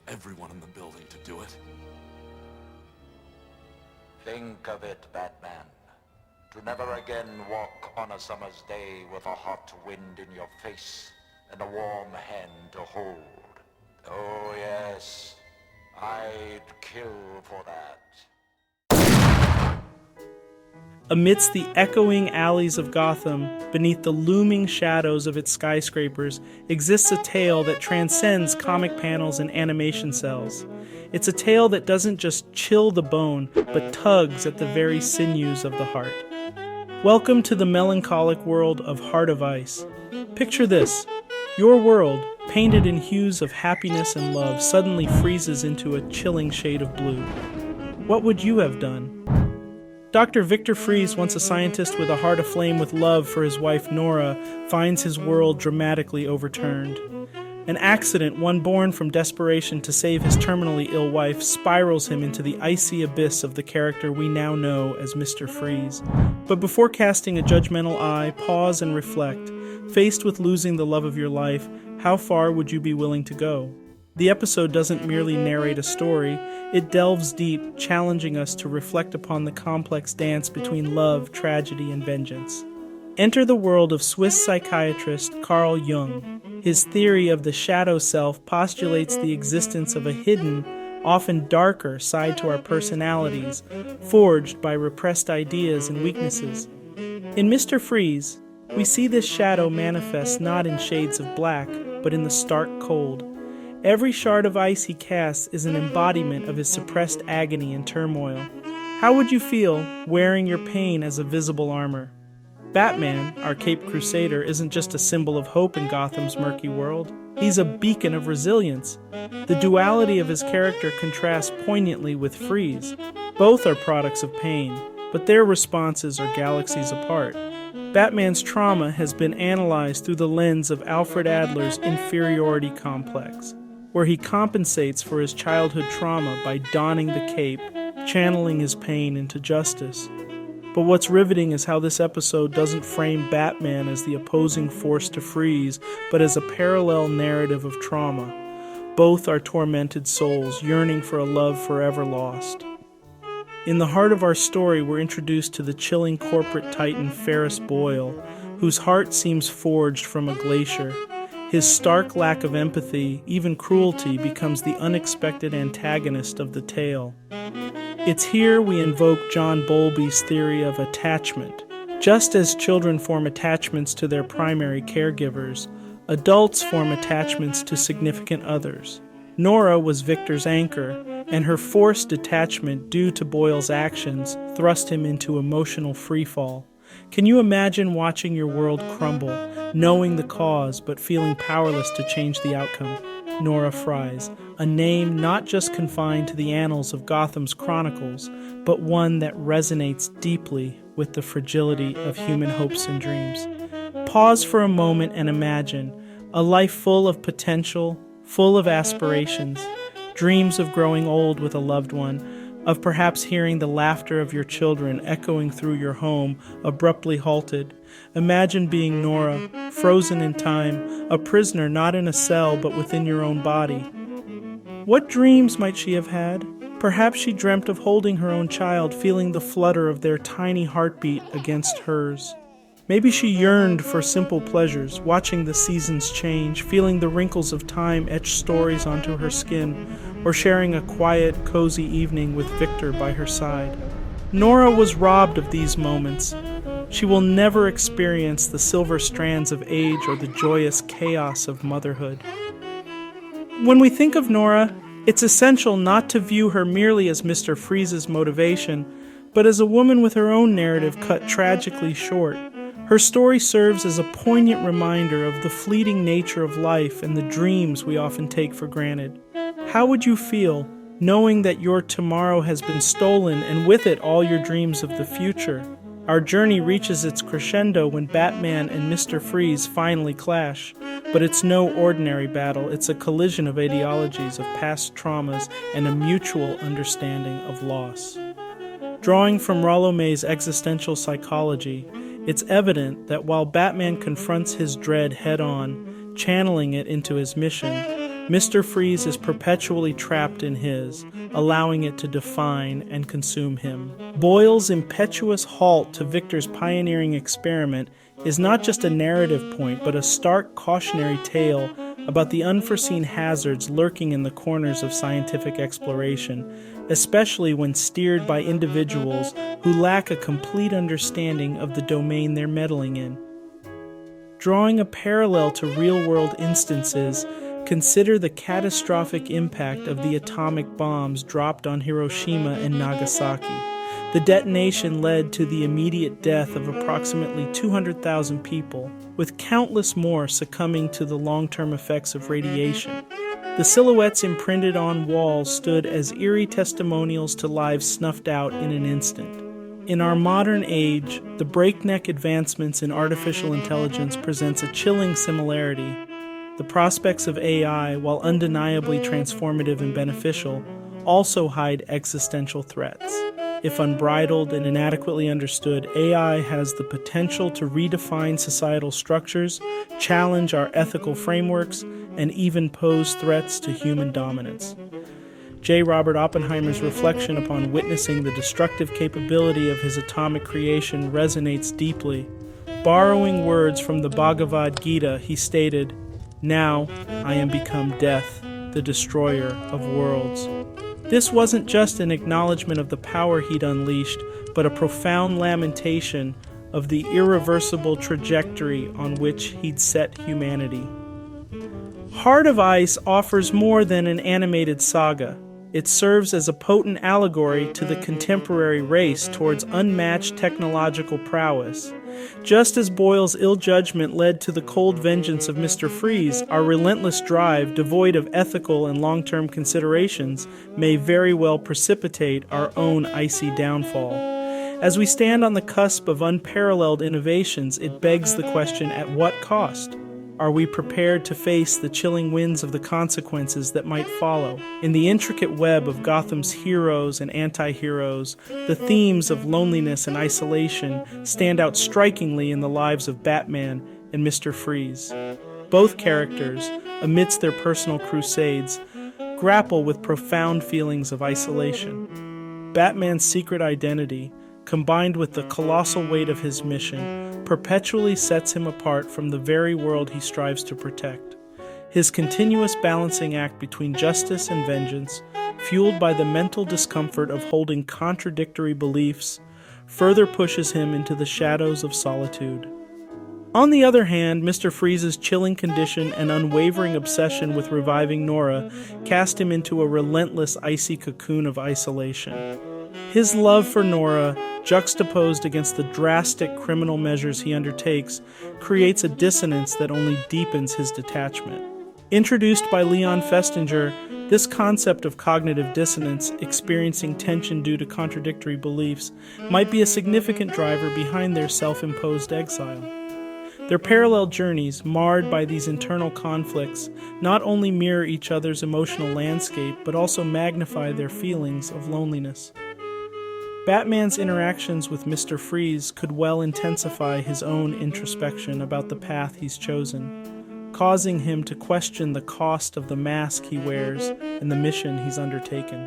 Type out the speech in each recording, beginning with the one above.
everyone in the building to do it. Think of it, Batman. To never again walk on a summer's day with a hot wind in your face and a warm hand to hold. Oh yes, I'd kill for that. Amidst the echoing alleys of Gotham, beneath the looming shadows of its skyscrapers, exists a tale that transcends comic panels and animation cells. It's a tale that doesn't just chill the bone, but tugs at the very sinews of the heart. Welcome to the melancholic world of Heart of Ice. Picture this. Your world, painted in hues of happiness and love, suddenly freezes into a chilling shade of blue. What would you have done? Dr. Victor Fries, once a scientist with a heart aflame with love for his wife Nora, finds his world dramatically overturned. An accident, one born from desperation to save his terminally ill wife, spirals him into the icy abyss of the character we now know as Mr. Freeze. But before casting a judgmental eye, pause and reflect. Faced with losing the love of your life, how far would you be willing to go? The episode doesn't merely narrate a story, it delves deep, challenging us to reflect upon the complex dance between love, tragedy, and vengeance. Enter the world of Swiss psychiatrist Carl Jung. His theory of the shadow self postulates the existence of a hidden, often darker side to our personalities, forged by repressed ideas and weaknesses. In Mr. Freeze, we see this shadow manifest not in shades of black, but in the stark cold. Every shard of ice he casts is an embodiment of his suppressed agony and turmoil. How would you feel wearing your pain as a visible armor? Batman, our Caped Crusader, isn't just a symbol of hope in Gotham's murky world. He's a beacon of resilience. The duality of his character contrasts poignantly with Freeze. Both are products of pain, but their responses are galaxies apart. Batman's trauma has been analyzed through the lens of Alfred Adler's inferiority complex, where he compensates for his childhood trauma by donning the cape, channeling his pain into justice. But what's riveting is how this episode doesn't frame Batman as the opposing force to Freeze, but as a parallel narrative of trauma. Both are tormented souls yearning for a love forever lost. In the heart of our story, we're introduced to the chilling corporate titan Ferris Boyle, whose heart seems forged from a glacier. His stark lack of empathy, even cruelty, becomes the unexpected antagonist of the tale. It's here we invoke John Bowlby's theory of attachment. Just as children form attachments to their primary caregivers, adults form attachments to significant others. Nora was Victor's anchor, and her forced detachment due to Boyle's actions thrust him into emotional freefall. Can you imagine watching your world crumble, knowing the cause but feeling powerless to change the outcome? Nora Fries, a name not just confined to the annals of Gotham's chronicles, but one that resonates deeply with the fragility of human hopes and dreams. Pause for a moment and imagine a life full of potential, full of aspirations, dreams of growing old with a loved one, of perhaps hearing the laughter of your children echoing through your home, abruptly halted. Imagine being Nora, frozen in time, a prisoner not in a cell but within your own body. What dreams might she have had? Perhaps she dreamt of holding her own child, feeling the flutter of their tiny heartbeat against hers. Maybe she yearned for simple pleasures, watching the seasons change, feeling the wrinkles of time etch stories onto her skin, or sharing a quiet, cozy evening with Victor by her side. Nora was robbed of these moments. She will never experience the silver strands of age or the joyous chaos of motherhood. When we think of Nora, it's essential not to view her merely as Mr. Freeze's motivation, but as a woman with her own narrative cut tragically short. Her story serves as a poignant reminder of the fleeting nature of life and the dreams we often take for granted. How would you feel knowing that your tomorrow has been stolen and with it all your dreams of the future? Our journey reaches its crescendo when Batman and Mr. Freeze finally clash. But it's no ordinary battle, it's a collision of ideologies, of past traumas, and a mutual understanding of loss. Drawing from Rollo May's existential psychology, it's evident that while Batman confronts his dread head-on, channeling it into his mission, Mr. Freeze is perpetually trapped in his, allowing it to define and consume him. Boyle's impetuous halt to Victor's pioneering experiment is not just a narrative point, but a stark cautionary tale about the unforeseen hazards lurking in the corners of scientific exploration, especially when steered by individuals who lack a complete understanding of the domain they're meddling in. Drawing a parallel to real-world instances, consider the catastrophic impact of the atomic bombs dropped on Hiroshima and Nagasaki. The detonation led to the immediate death of approximately 200,000 people, with countless more succumbing to the long-term effects of radiation. The silhouettes imprinted on walls stood as eerie testimonials to lives snuffed out in an instant. In our modern age, the breakneck advancements in artificial intelligence presents a chilling similarity. The prospects of AI, while undeniably transformative and beneficial, also hide existential threats. If unbridled and inadequately understood, AI has the potential to redefine societal structures, challenge our ethical frameworks, and even pose threats to human dominance. J. Robert Oppenheimer's reflection upon witnessing the destructive capability of his atomic creation resonates deeply. Borrowing words from the Bhagavad Gita, he stated, "Now I am become death, the destroyer of worlds." This wasn't just an acknowledgement of the power he'd unleashed, but a profound lamentation of the irreversible trajectory on which he'd set humanity. Heart of Ice offers more than an animated saga. It serves as a potent allegory to the contemporary race towards unmatched technological prowess. Just as Boyle's ill judgment led to the cold vengeance of Mr. Freeze, our relentless drive, devoid of ethical and long-term considerations, may very well precipitate our own icy downfall. As we stand on the cusp of unparalleled innovations, it begs the question, at what cost? Are we prepared to face the chilling winds of the consequences that might follow? In the intricate web of Gotham's heroes and anti-heroes, the themes of loneliness and isolation stand out strikingly in the lives of Batman and Mr. Freeze. Both characters, amidst their personal crusades, grapple with profound feelings of isolation. Batman's secret identity, combined with the colossal weight of his mission, perpetually sets him apart from the very world he strives to protect. His continuous balancing act between justice and vengeance, fueled by the mental discomfort of holding contradictory beliefs, further pushes him into the shadows of solitude. On the other hand, Mr. Freeze's chilling condition and unwavering obsession with reviving Nora cast him into a relentless icy cocoon of isolation. His love for Nora, juxtaposed against the drastic criminal measures he undertakes, creates a dissonance that only deepens his detachment. Introduced by Leon Festinger, this concept of cognitive dissonance, experiencing tension due to contradictory beliefs, might be a significant driver behind their self-imposed exile. Their parallel journeys, marred by these internal conflicts, not only mirror each other's emotional landscape, but also magnify their feelings of loneliness. Batman's interactions with Mr. Freeze could well intensify his own introspection about the path he's chosen, causing him to question the cost of the mask he wears and the mission he's undertaken.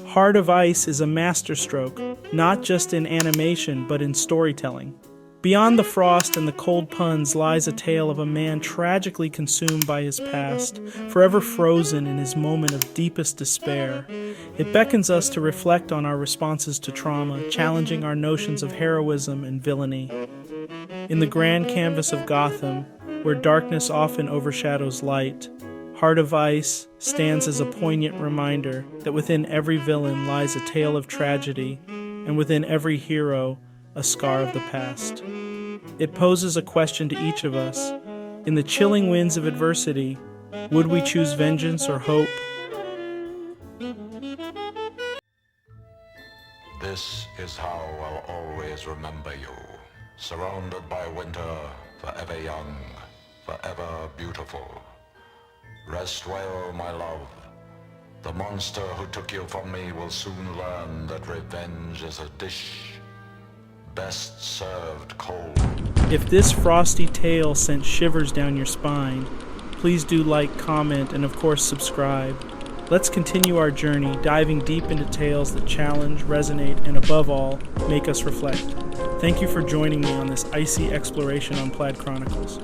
Heart of Ice is a masterstroke, not just in animation, but in storytelling. Beyond the frost and the cold puns lies a tale of a man tragically consumed by his past, forever frozen in his moment of deepest despair. It beckons us to reflect on our responses to trauma, challenging our notions of heroism and villainy. In the grand canvas of Gotham, where darkness often overshadows light, Heart of Ice stands as a poignant reminder that within every villain lies a tale of tragedy, and within every hero, a scar of the past. It poses a question to each of us. In the chilling winds of adversity, would we choose vengeance or hope? This is how I'll always remember you. Surrounded by winter, forever young, forever beautiful. Rest well, my love. The monster who took you from me will soon learn that revenge is a dish best served cold. If this frosty tale sent shivers down your spine, Please do like, comment, and of course subscribe. Let's continue our journey, diving deep into tales that challenge, resonate, and above all, make us reflect. Thank you for joining me on this icy exploration on Plaid Chronicles.